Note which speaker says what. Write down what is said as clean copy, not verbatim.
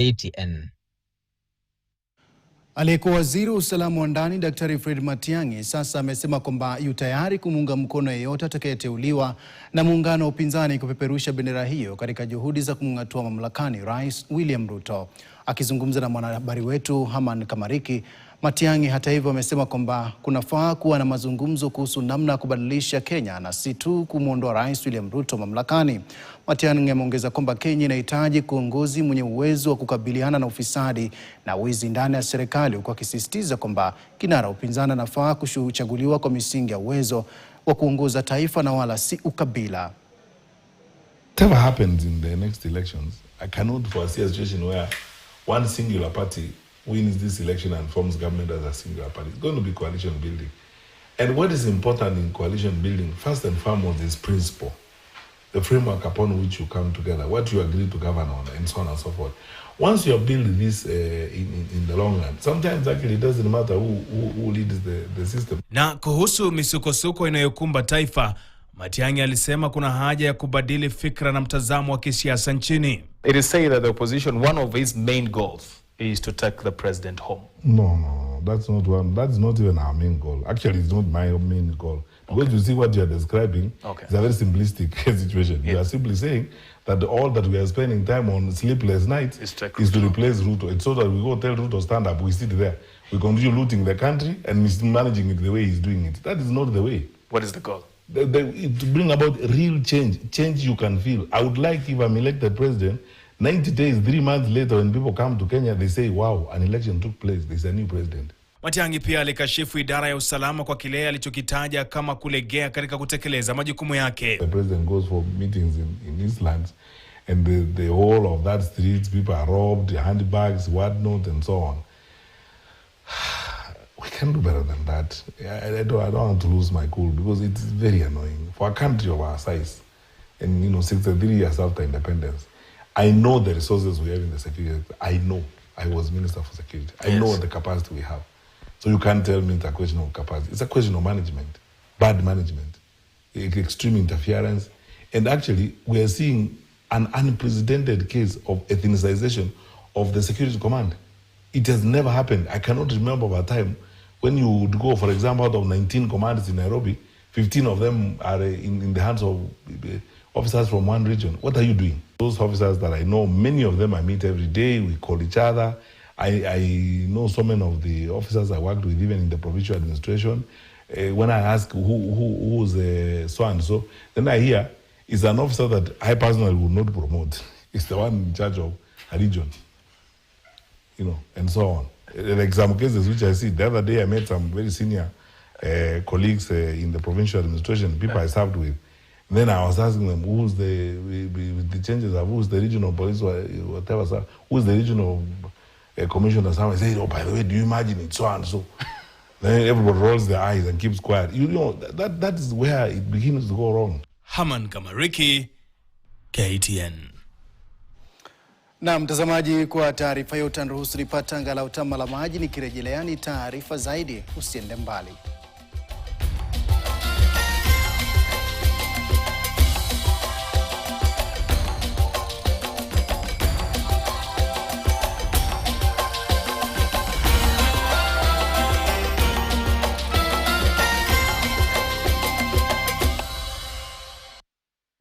Speaker 1: KTN.
Speaker 2: Aliyekuwa waziri wa usalama wa ndani Daktari Fred Matiang'i sasa amesema kwamba yu tayari kumuunga mkono yeyote atakayeteuliwa na muungano wa upinzani kupeperusha bendera hiyo katika juhudi za kumng'atua mamlakani Rais William Ruto. Akizungumza na mwanahabari wetu Haman Kamariki, Matiang'i hata hivyo amesema kwamba kunafaa kuwa na mazungumzo kuhusu namna ya kubadilisha Kenya na si tu kumuondoa Rais William Ruto mamlakani. Matiang'i ameongeza kwamba Kenya inahitaji kiongozi mwenye uwezo wa kukabiliana na ufisadi na wizi ndani ya serikali, huku akisisitiza kwamba kinara upinzani anafaa kuchaguliwa kwa misingi ya uwezo wa kuongoza taifa na wala si ukabila.
Speaker 3: Whatever happens in the next elections, I cannot foresee a situation where one singular party wins this election and forms government as a singular party. It's going to be coalition building. And what is important in coalition building, first and foremost, is principle. The framework upon which you come together, what you agree to govern on, and so on and so forth. Once you have built this in the long run, sometimes actually it doesn't matter who leads the system.
Speaker 4: Na kuhusu misukosuko inayokumba taifa, Matiang'i alisema kuna haja ya kubadili fikra na mtazamo wa kisiasa nchini.
Speaker 5: It is said that the opposition, one of its main goals is to take the president home.
Speaker 3: No, that's not one. That's not even our main goal. Actually, it's not my main goal. Because you see what you are describing, it's a very simplistic situation. You are simply saying that all that we are spending time on sleepless nights is to replace Ruto. It's so that we go tell Ruto stand up, we sit there. We continue looting the country and mismanaging it the way he's doing it. That is not the way.
Speaker 5: What is the goal?
Speaker 3: To bring about real change you can feel. I would like, if I'm elected president, 90 days, 3 months later, when people come to Kenya, they say, wow, an election took place. There's a new president.
Speaker 4: Matiang'i pia alikashifu idara ya usalama kwa kile alichokitaja kama kulegea katika kutekeleza majukumu yake.
Speaker 3: The president goes for meetings in his lands, and the whole of that streets, people are robbed, handbags, whatnot, and so on. We can do better than that. I don't want to lose my cool because it's very annoying. For a country of our size, and 63 years after independence, I know the resources we have in the security. I know. I was Minister for Security. I know the capacity we have. So you can't tell me it's a question of capacity. It's a question of management, bad management, extreme interference. And actually, we are seeing an unprecedented case of ethnicization of the security command. It has never happened. I cannot remember a time when you would go, for example, out of 19 commands in Nairobi, 15 of them are in the hands of officers from one region. What are you doing? Those officers that I know, many of them I meet every day, we call each other. I know so many of the officers I worked with, even in the provincial administration. When I ask who's so-and-so, then I hear it's an officer that I personally would not promote. It's the one in charge of a region, and so on. Like some cases which I see, the other day I met some very senior colleagues in the provincial administration, people I served with. And then I was asking them, with the changes of who's the regional police or whatever, who's the regional commissioner? Someone said, oh, by the way, do you imagine it so and so? Then everybody rolls their eyes and keeps quiet. That is where it begins to go wrong.
Speaker 4: Haman Kamariki, KTN.
Speaker 2: Na mtazamaji, kwa taarifa hiyo utaruhusu nipata angalau tama la maji, nikirejeleani taarifa zaidi, usiende mbali.